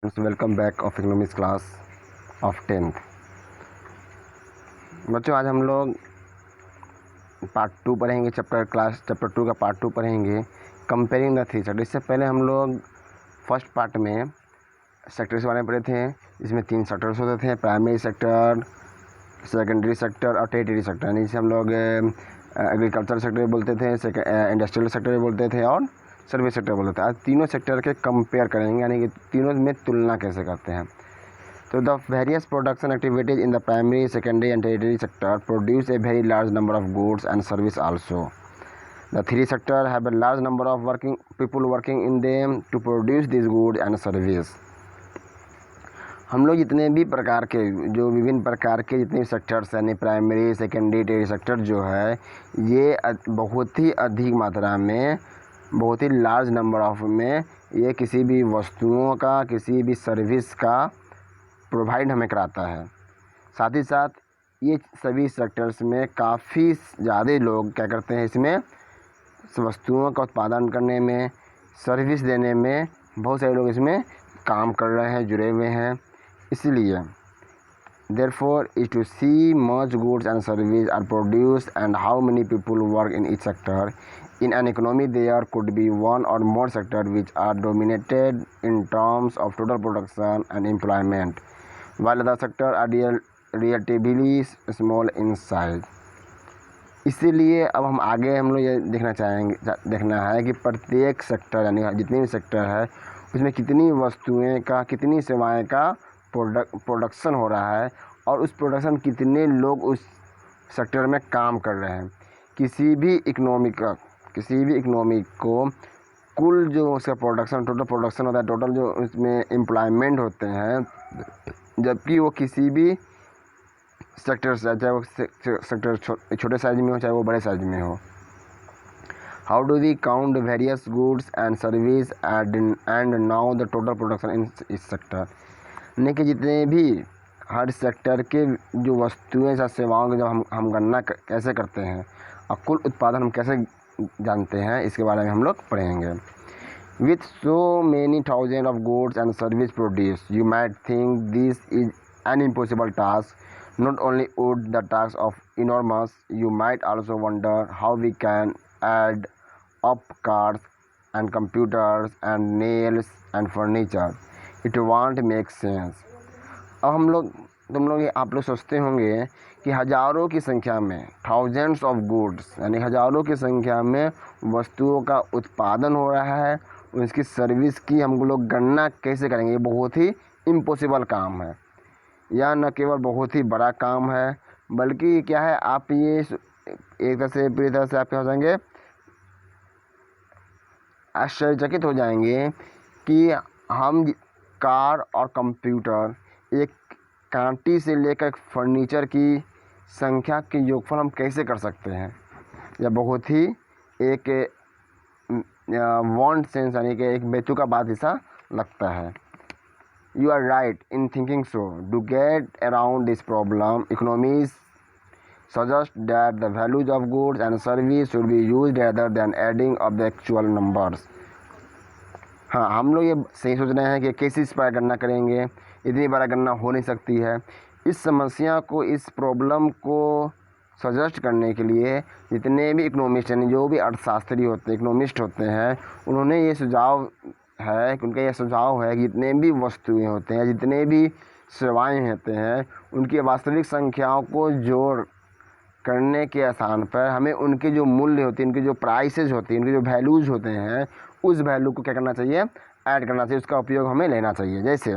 Welcome back of economics class of 10th। बच्चों, आज हम लोग पार्ट 2 पढ़ेंगे। चैप्टर 2 का पार्ट 2 पढ़ेंगे, कंपेयरिंग द थ्री सेक्टर। इससे पहले हम लोग फर्स्ट पार्ट में सेक्टर्स के बारे में पढ़े थे। इसमें 3 सेक्टर्स होते थे, प्राइमरी सेक्टर, सेकेंडरी सेक्टर और टेरिटरी सेक्टर। यानी जिसे हम लोग एग्रीकल्चर सेक्टर भी बोलते थे, इंडस्ट्रियल सेक्टर भी बोलते थे और सर्विस सेक्टर बोलते थे। आज तीनों सेक्टर के कंपेयर करेंगे, यानी कि तीनों में तुलना कैसे करते हैं। So the various production activities in the primary, secondary and tertiary sector produce a very large number of goods and service also. The three sector have a large number of people working in them to produce these goods and service. हम लोग जितने भी प्रकार के जो विभिन्न प्रकार के जितने सेक्टर्स यानी प्राइमरी, सेकेंडरी, टेरिटरी सेक्टर जो है, ये बहुत ही अधिक मात्रा में, बहुत ही लार्ज नंबर ऑफ में ये किसी भी वस्तुओं का, किसी भी सर्विस का प्रोवाइड हमें कराता है। साथ ही साथ ये सभी सेक्टर्स में काफ़ी ज़्यादा लोग क्या करते हैं, इसमें वस्तुओं का उत्पादन करने में, सर्विस देने में बहुत सारे लोग इसमें काम कर रहे हैं, जुड़े हुए हैं। इसलिए therefore is to see much goods and service are produced and how many people work in each sector. In an economy there could be one or more sectors which are dominated in terms of total production and employment, while other sectors are relatively small in size. इसीलिए अब हम लोग ये देखना है कि प्रत्येक sector यानी जितने भी सेक्टर है उसमें कितनी वस्तुएं का, कितनी सेवाएं का प्रोडक्शन हो रहा है और उस प्रोडक्शन कितने लोग उस सेक्टर में काम कर रहे हैं। किसी भी इकोनॉमी को कुल जो उसका प्रोडक्शन, टोटल प्रोडक्शन होता है, टोटल जो उसमें एम्प्लॉयमेंट होते हैं, जबकि वो किसी भी सेक्टर से, चाहे वो सेक्टर छोटे साइज में हो चाहे वो बड़े साइज में हो। How do we count various goods and service and now the total production in this sector. यानी कि जितने भी हर सेक्टर के जो वस्तुएं या सेवाओं की जब हम गणना कैसे करते हैं और कुल उत्पादन हम कैसे जानते हैं, इसके बारे में हम लोग पढ़ेंगे। With so many thousand of goods and service produce you might think this is an impossible task. Not only would the task of enormous, you might also wonder how we can add up cars and computers and nails and furniture. It won't make sense. अब आप लोग सोचते होंगे कि हज़ारों की संख्या में, थाउजेंड्स ऑफ गुड्स यानी हज़ारों की संख्या में वस्तुओं का उत्पादन हो रहा है, उसकी सर्विस की हम लोग गणना कैसे करेंगे। ये बहुत ही इम्पॉसिबल काम है, या न केवल बहुत ही बड़ा काम है, बल्कि क्या है, आप ये एक तरह से पूरी तरह से आप क्या हो जाएंगे, आश्चर्यचकित हो जाएंगे कि हम कार और कंप्यूटर, एक कांटी से लेकर फर्नीचर की संख्या के योगफल हम कैसे कर सकते हैं। यह बहुत ही एक वॉन्ट सेंस यानी कि एक बेतुका बात ऐसा लगता है। You are right in thinking so. To get around this problem, economists suggest that the values of goods and services should be used rather than adding up the actual numbers. हाँ, हम लोग ये सही सोच रहे हैं कि कैसे इस पर गणना करेंगे, इतनी बड़ा गणना हो नहीं सकती है। इस समस्या को, इस प्रॉब्लम को सजेस्ट करने के लिए जितने भी इकोनॉमिस्ट यानी जो भी अर्थशास्त्री होते हैं, इकोनॉमिस्ट होते हैं, उन्होंने ये सुझाव है कि उनका यह सुझाव है कि जितने भी वस्तुएं होते हैं, जितने भी सेवाएं होते हैं, उनकी वास्तविक संख्याओं को जोड़ करने के आधार पर हमें उनके जो मूल्य होते हैं, उनके जो प्राइसेज होते हैं, उनके जो वैल्यूज़ होते हैं, उस वैल्यू को क्या करना चाहिए, ऐड करना चाहिए, उसका उपयोग हमें लेना चाहिए। जैसे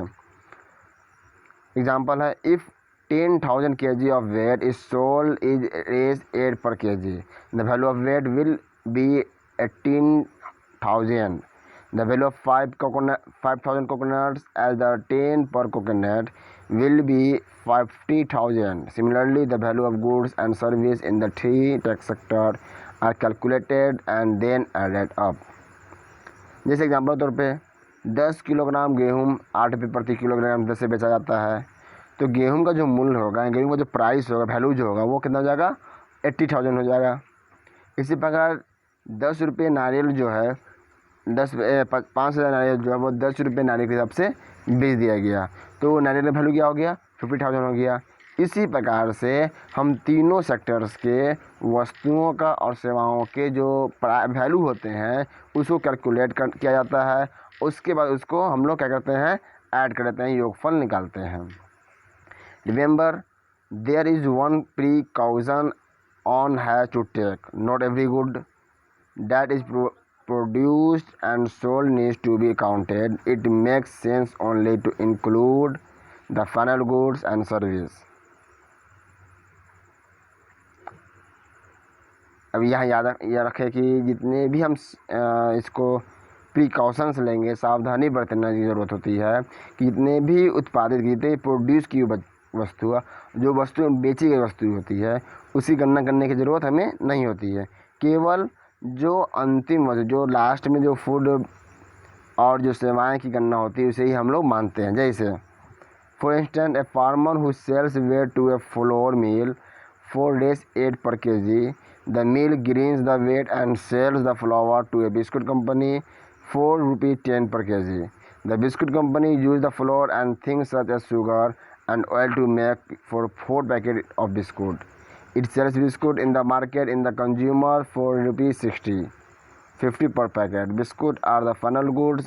एग्जांपल है, if 10,000 kg of weight is sold is 8 per kg, the value of weight will be 18,000. The value of 5,000 coconuts as the 10 per coconut will be 50,000. Similarly, the value of goods and service in the three tax sector are calculated and then added up. जैसे example तौर पे 10 kilogram गेहूँ 8 रुपये प्रति kilogram दर से बेचा जाता है, तो गेहूँ का जो मूल्य होगा, गेहूँ का जो प्राइस होगा, वैल्यू जो होगा, वो कितना हो जाएगा, 80,000 हो जाएगा। इसी प्रकार 10 रुपये नारियल जो है, 5,000 नारियल जो है वो 10 रुपये नारियल के हिसाब से बेच दिया गया, तो नेट डेरिवेटिव वैल्यू क्या हो गया, 50,000 हो गया। इसी प्रकार से हम तीनों सेक्टर्स के वस्तुओं का और सेवाओं के जो वैल्यू होते हैं उसको कैलकुलेट किया जाता है। उसके बाद उसको हम लोग क्या करते हैं, ऐड कर देते हैं, योगफल निकालते हैं। Remember there is one precaution on has to take, not every good that is produced and sold needs to be counted. It makes sense only to include the final goods and service. अब यहाँ याद रखें कि जितने भी हम इसको precautions लेंगे, सावधानी बरतने की ज़रूरत होती है कि जितने भी उत्पादित की प्रोड्यूस की वस्तु, जो वस्तु बेची गई वस्तु होती है उसी गणना करने की ज़रूरत हमें नहीं होती है। केवल जो अंतिम वस्तु, जो लास्ट में जो फूड और जो सेवाएं की गणना होती है उसे ही हम लोग मानते हैं। जैसे for instance a farmer who sells wheat to a flour mill for days 8 per kg, the mill grinds the weight and sells the flour to a biscuit company for ₹10 per kg. The biscuit company use the flour and things such as sugar and oil to make for 4 packets of biscuit. It sells biscuit in the market in the consumer for ₹50 per packet. Biscuit are the final goods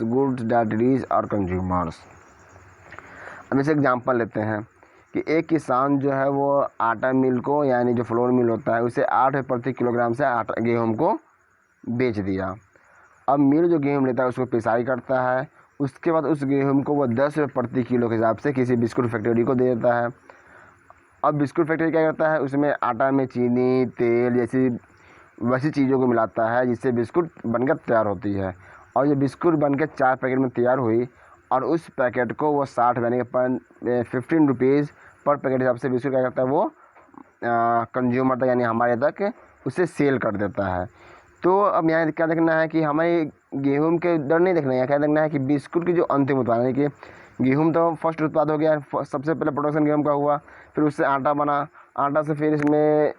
that reach our consumers. अब इसे example लेते हैं कि एक किसान जो है वो आटा मिल को, यानी जो फ्लोर मिल होता है, उसे 8 प्रति किलोग्राम से आटा गेहूँ को बेच दिया। अब मिल जो गेहूँ लेता है उसको पिसाई करता है, उसके बाद उस गेहूँ को वो 10 रुपये प्रति किलो के हिसाब से किसी बिस्कुट फैक्ट्री को दे देता है। अब बिस्कुट फैक्ट्री क्या करता है, उसमें आटा में चीनी, तेल जैसी वैसी चीज़ों को मिलाता है जिससे बिस्कुट बनकर तैयार होती है। और ये बिस्कुट बनकर 4 पैकेट में तैयार हुई और उस पैकेट को वो 60 यानी कि 15 रुपीज़ पर पैकेट हिसाब से बिस्कुट क्या करता है वो कंज्यूमर तक, यानी हमारे तक उसे सेल कर देता है। तो अब यहाँ क्या देखना है कि हमें गेहूं के दर नहीं देखना है, क्या देखना है कि बिस्कुट की जो अंतिम उत्पाद है कि गेहूं तो फर्स्ट उत्पाद हो गया, सबसे पहले प्रोडक्शन गेहूं का हुआ, फिर उससे आटा बना, आटा से फिर इसमें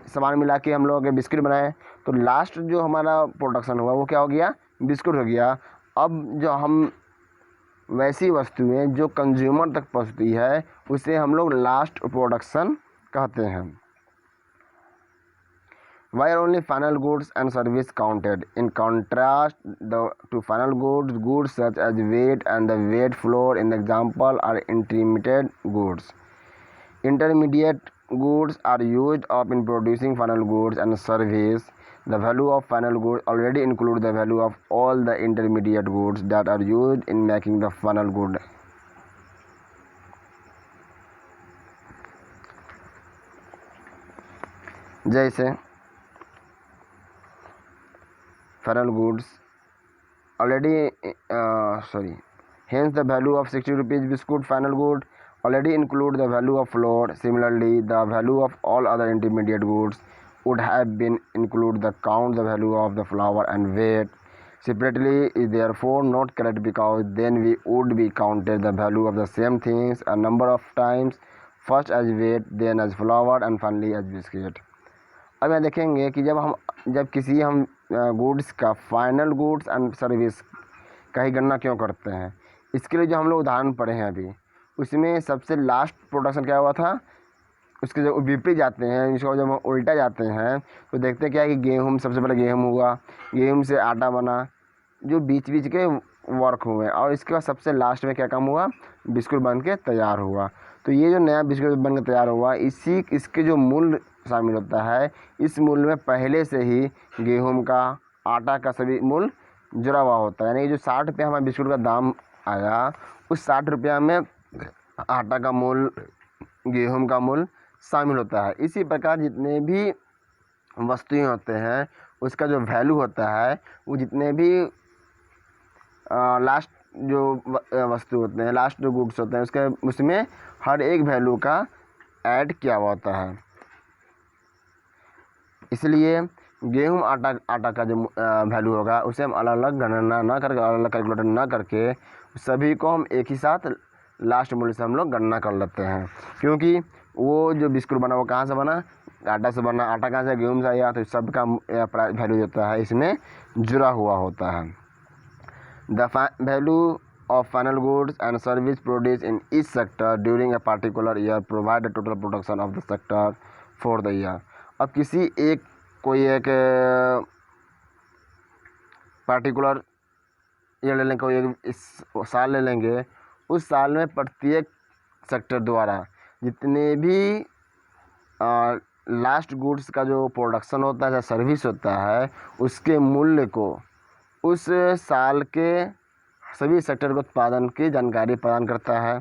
सामान मिला के हम लोग बिस्किट बनाए, तो लास्ट जो हमारा प्रोडक्शन हुआ वो क्या हो गया, बिस्कुट हो गया। अब जो हम वैसी वस्तुएं जो कंज्यूमर तक पहुंचती है उसे हम लोग लास्ट प्रोडक्शन कहते हैं। Why are only final goods and service counted? In contrast to final goods, goods such as weight and the weight floor in the example are intermediate goods. Intermediate goods are used up in producing final goods and service. The value of final goods already includes the value of all the intermediate goods that are used in making the final good. जैसे final goods already hence the value of 60 rupees biscuit final good already include the value of flour. Similarly, the value of all other intermediate goods would have been include the count the value of the flour and weight separately is therefore not correct, because then we would be counted the value of the same things a number of times, first as weight, then as flour and finally as biscuit. अब यहाँ देखेंगे कि जब किसी हम goods का final goods and service का ही गणना क्यों करते हैं, इसके लिए जो हम लोग उदाहरण पढ़े हैं अभी, उसमें सबसे लास्ट प्रोडक्शन क्या हुआ था, उसके जब विपरीत जाते हैं, इसको जब हम उल्टा जाते हैं तो देखते हैं क्या है कि गेहूँ, सबसे पहले गेहूँ हुआ, गेहूँ से आटा बना, जो बीच बीच के वर्क हुए, और इसके बाद सबसे लास्ट में क्या काम हुआ, बिस्कुट बन के तैयार हुआ। तो ये जो नया बिस्कुट बन के तैयार हुआ, इसके जो मूल्य शामिल होता है, इस मूल्य में पहले से ही गेहूं का, आटा का सभी मूल्य जुड़ा हुआ होता है। यानी जो 60 रुपया हमारे बिस्कुट का दाम आया, उस 60 रुपया में आटा का मूल्य, गेहूं का मूल्य शामिल होता है। इसी प्रकार जितने भी वस्तुएं होते हैं उसका जो वैल्यू होता है वो जितने भी लास्ट जो वस्तु होते हैं, लास्ट जो गुड्स होते हैं, उसमें हर एक वैल्यू का ऐड किया हुआ होता है। इसलिए गेहूं आटा का जो वैल्यू होगा उसे हम अलग अलग गणना ना करके, अलग अलग कैलकुलेटर ना करके, सभी को हम एक ही साथ लास्ट मूल्य से हम लोग गणना कर लेते हैं। क्योंकि वो जो बिस्कुट बना वो कहाँ से बना, आटा से बना, आटा कहाँ से, गेहूं से आया, तो सबका वैल्यू होता है इसमें जुड़ा हुआ होता है। The value of final goods and service produced in each sector during a particular year provide the total production of the sector for the year. अब किसी कोई एक पार्टिकुलर ईयर ले लेंगे, कोई एक इस साल ले लेंगे, उस साल में प्रत्येक सेक्टर द्वारा जितने भी लास्ट गुड्स का जो प्रोडक्शन होता है या सर्विस होता है उसके मूल्य को उस साल के सभी सेक्टर के उत्पादन की जानकारी प्रदान करता है.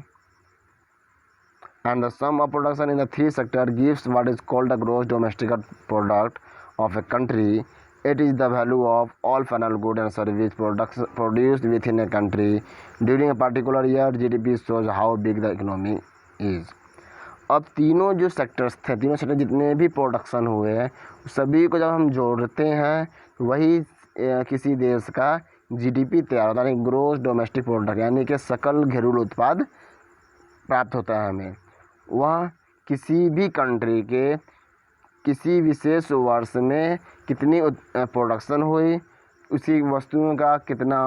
And the sum of production in the three sector gives what is called the gross domestic product of a country. It is the value of all final good and service produced within a country during a particular year. GDP shows how big the economy is. अब तीनों जो sectors थे, तीनों sector जितने भी production हुए सभी को जब हम जोड़ते हैं वही किसी देश का GDP तैयार होता है, यानी ग्रोस डोमेस्टिक प्रोडक्ट, यानी कि सकल घरेलू उत्पाद प्राप्त होता है हमें. वह किसी भी कंट्री के किसी विशेष वर्ष में कितनी प्रोडक्शन हुई, उसी वस्तुओं का कितना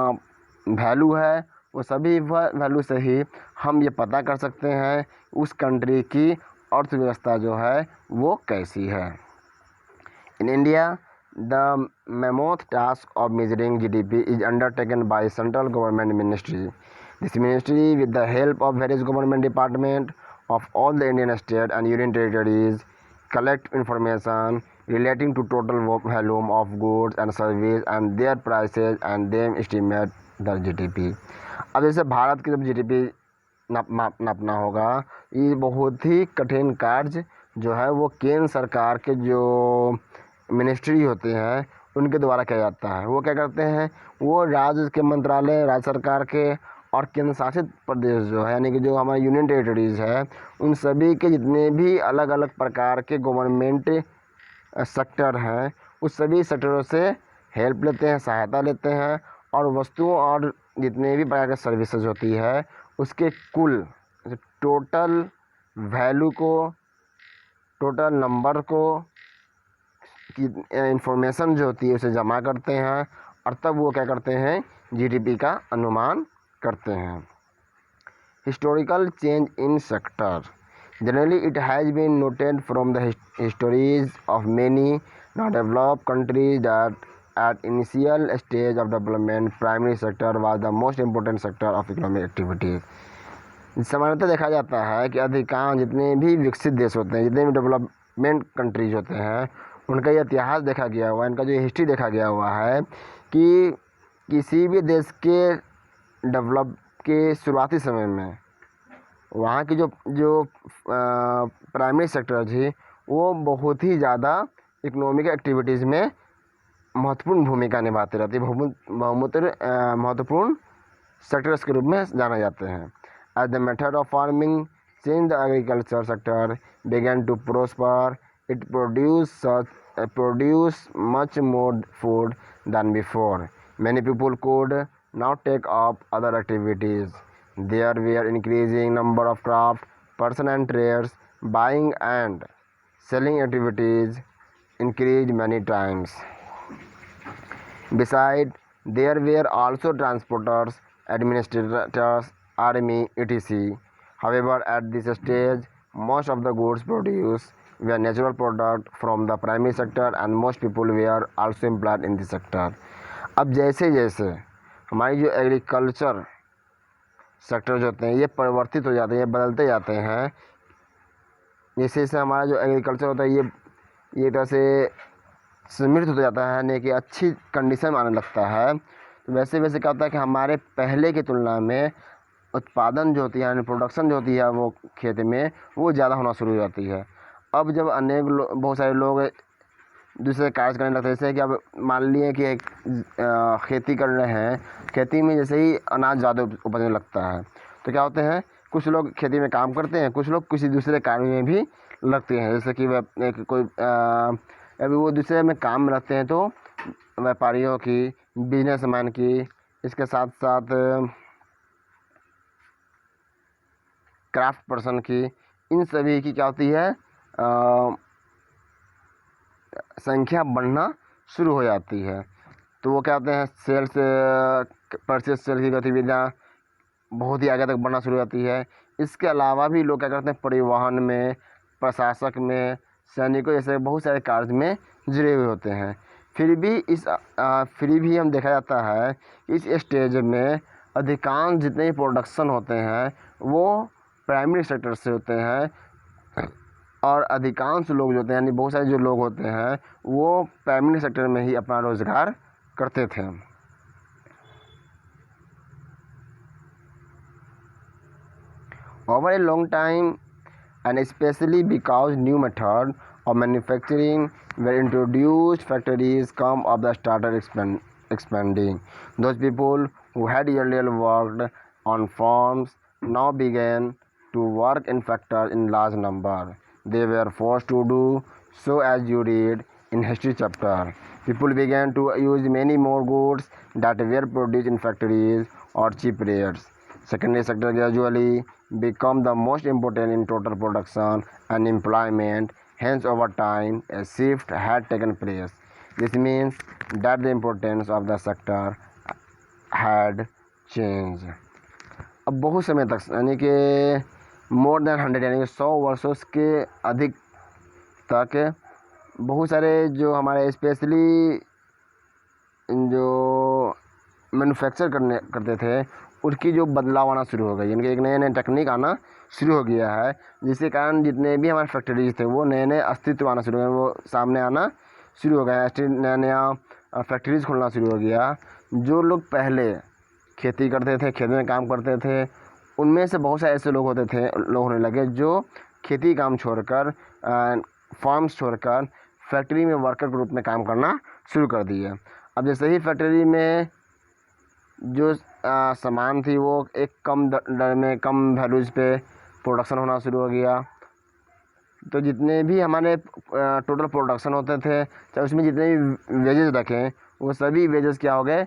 वैल्यू है, वो सभी वैल्यू से ही हम ये पता कर सकते हैं उस कंट्री की अर्थव्यवस्था जो है वो कैसी है. In India the mammoth task of measuring GDP is undertaken by central government ministry. This ministry, with the help of various government departments of all the Indian states and union territories, collect information relating to total volume of goods and services and their prices and then estimate the GDP. अब जैसे भारत की जब GDP नापना होगा, ये बहुत ही कठिन कार्य जो है वो केंद्र सरकार के जो मिनिस्ट्री होते हैं उनके द्वारा किया जाता है. वो क्या करते हैं, वो राज्य के मंत्रालय, राज्य सरकार के और केंद्र शासित प्रदेश जो है यानी कि जो हमारे यूनियन टेरिटरीज़ है उन सभी के जितने भी अलग अलग प्रकार के गवर्नमेंट सेक्टर हैं उस सभी सेक्टरों से हेल्प लेते हैं, सहायता लेते हैं और वस्तुओं और जितने भी प्रकार की सर्विसेज होती है उसके कुल टोटल वैल्यू को, टोटल नंबर को की इंफॉर्मेशन जो होती है उसे जमा करते हैं और तब वो क्या करते हैं GDP का अनुमान करते हैं. Historical change in sector. Generally it has been noted from the histories of many not developed countries that at initial stage of development primary sector was the most important sector of economic activity. सामान्यतः देखा जाता है कि अधिकांश जितने भी विकसित देश होते हैं, जितने भी डेवलपमेंट कंट्रीज होते हैं, उनका ये इतिहास देखा गया हुआ है, इनका जो हिस्ट्री देखा गया हुआ है कि किसी भी देश के डेवलप के शुरुआती समय में वहाँ की जो प्राइमरी सेक्टर थी वो बहुत ही ज़्यादा इकोनॉमिक एक्टिविटीज़ में महत्वपूर्ण भूमिका निभाते रहती है, महत्वपूर्ण सेक्टर्स के रूप में जाने जाते हैं. As the method of farming change the agriculture sector began to prosper. It produced much more food than before. Many people could now take up other activities. There were increasing number of craft, person and traders, buying and selling activities increased many times. Besides, there were also transporters, administrators, army, etc. However, at this stage, most of the goods produced were natural product from the primary sector and most people were also employed in this sector. अब जैसे जैसे हमारी जो agriculture sector जो होते हैं ये परिवर्तित हो जाते हैं, ये बदलते जाते हैं, जैसे जैसे हमारा जो एग्रीकल्चर होता है ये तरह से समृद्ध होता जाता है, यानी कि अच्छी कंडीशन में आने लगता है, तो वैसे वैसे क्या होता है कि हमारे पहले की तुलना में उत्पादन जो होती है यानी प्रोडक्शन जो होती है वो खेत में वो ज़्यादा होना शुरू हो जाती है. अब जब बहुत सारे लोग दूसरे कार्य करने लगते हैं, जैसे कि अब मान लिए कि एक खेती कर रहे हैं, खेती में जैसे ही अनाज ज़्यादा उपजने लगता है तो क्या होते हैं, कुछ लोग खेती में काम करते हैं, कुछ लोग किसी दूसरे कार्य में भी लगते हैं, जैसे कि अभी वो दूसरे में काम में लगते हैं तो व्यापारियों की, बिजनेसमैन की, इसके साथ साथ क्राफ्ट पर्सन की, इन सभी की क्या होती है संख्या बढ़ना शुरू हो जाती है. तो वो क्या होते हैं सेल्स परचेस सेल की गतिविधियाँ बहुत ही आगे तक बढ़ना शुरू हो जाती है। इसके अलावा भी लोग क्या करते हैं, परिवहन में, प्रशासक में, सैनिकों जैसे बहुत सारे कार्य में जुड़े हुए होते हैं। फिर भी हम देखा जाता है इस स्टेज में अधिकांश जितने भी प्रोडक्शन होते हैं वो प्राइमरी सेक्टर से होते हैं, और अधिकांश लोग जो होते हैं यानी बहुत सारे जो लोग होते हैं वो प्राइमरी सेक्टर में ही अपना रोजगार करते थे। Over a long time, and especially because new method of manufacturing were introduced, factories come up that started expanding. Those people who had earlier worked on farms now began to work in factories in large number. They were forced to do so, as you read in history chapter. People began to use many more goods that were produced in factories or cheap rates. Secondary sector gradually become the most important in total production and employment. Hence, over time, a shift had taken place. This means that the importance of the sector had changed. अब बहुत समय तक यानी कि more than 100 यानी कि 100 वर्षों के अधिक तक बहुत सारे जो हमारे स्पेशली जो मैन्युफैक्चर करते थे उसकी जो बदलाव आना शुरू हो गई, यानी कि एक नए नए टेक्निक आना शुरू हो गया है, जिसके कारण जितने भी हमारे फैक्ट्रीज थे वो नए नए अस्तित्व आना शुरू हो गए, वो सामने आना शुरू हो गया। नया नया फैक्ट्रीज खुलना शुरू हो गया। जो लोग पहले खेती करते थे, खेत में काम करते थे, उनमें से बहुत सारे ऐसे लोग होने लगे जो खेती काम छोड़कर, फार्म्स छोड़कर फैक्ट्री में वर्कर के रूप में काम करना शुरू कर दिए। अब जैसे ही फैक्ट्री में जो सामान थी वो एक कम दर में, कम वैल्यूज़ पे प्रोडक्शन होना शुरू हो गया, तो जितने भी हमारे टोटल प्रोडक्शन होते थे, चाहे उसमें जितने भी वेजेस रखें, वो सभी वेजेस क्या हो गए,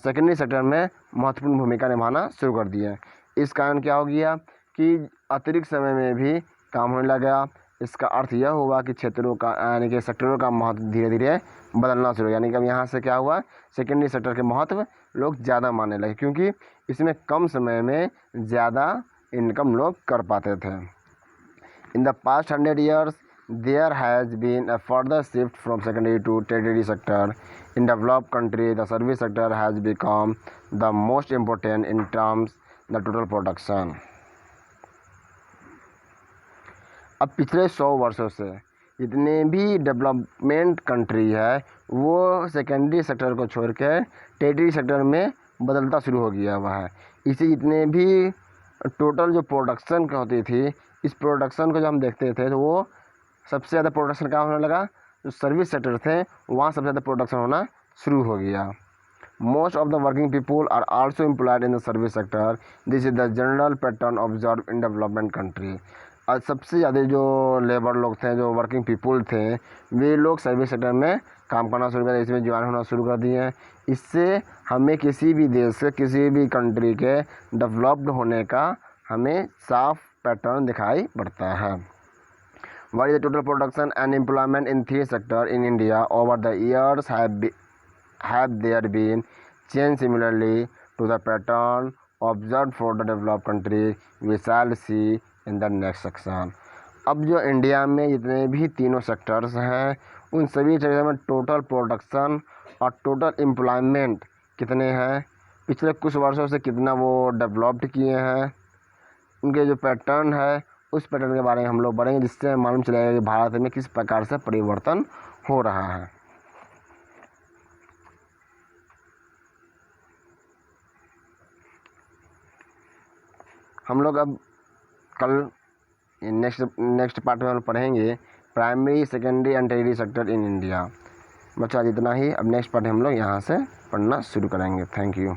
सेकेंडरी सेक्टर में महत्वपूर्ण भूमिका निभाना शुरू कर दिए। इस कारण क्या हो गया कि अतिरिक्त समय में भी काम होने लगा। इसका अर्थ यह हुआ कि क्षेत्रों का यानी कि सेक्टरों का महत्व धीरे धीरे बदलना शुरू, यानी कि अब यहाँ से क्या हुआ, सेकेंडरी सेक्टर के महत्व लोग ज़्यादा मानने लगे, क्योंकि इसमें कम समय में ज़्यादा इनकम लोग कर पाते थे। In the past 100 years there has been a further shift from secondary to tertiary sector. In developed countries, the service sector has become the most important in terms of the total production. अब पिछले 100 वर्षों से जितने भी development country है वो secondary sector को छोड़ के टेरिटरी सेक्टर में बदलता शुरू हो गया हुआ है। इसे जितने भी टोटल जो प्रोडक्शन होती थी, इस प्रोडक्शन को जब हम देखते थे तो वो सबसे ज़्यादा प्रोडक्शन क्या होने लगा, जो सर्विस सेक्टर थे वहाँ सबसे ज़्यादा प्रोडक्शन होना शुरू हो गया। Most of the working people are also employed in the service sector. This is the general pattern observe in development country. और सबसे ज़्यादा जो लेबर लोग थे, जो वर्किंग पीपुल थे, वे लोग सर्विस सेक्टर में काम करना शुरू कर दिए, इसमें ज्वाइन होना शुरू कर दिए हैं। इससे हमें किसी भी देश के, किसी भी कंट्री के डेवलप्ड होने का हमें साफ पैटर्न दिखाई पड़ता है। What is the total production and employment in three sectors in India over the years? Have there been change similarly to the pattern observed for the developed country? We shall see in the next section. अब जो India में जितने भी तीनों sectors हैं उन सभी sector में टोटल प्रोडक्शन और टोटल एम्प्लॉयमेंट कितने हैं, पिछले कुछ वर्षों से कितना वो डेवलप्ड किए हैं, उनके जो पैटर्न है उस पैटर्न के बारे में हम लोग पढ़ेंगे, जिससे मालूम चलेगा कि भारत में किस प्रकार से परिवर्तन हो रहा है। हम लोग अब कल नेक्स्ट पार्ट में हम पढ़ेंगे primary, secondary and territory sector in India. बच्चा आज इतना ही। अब नेक्स्ट पार्ट हम लोग यहाँ से पढ़ना शुरू करेंगे। Thank you.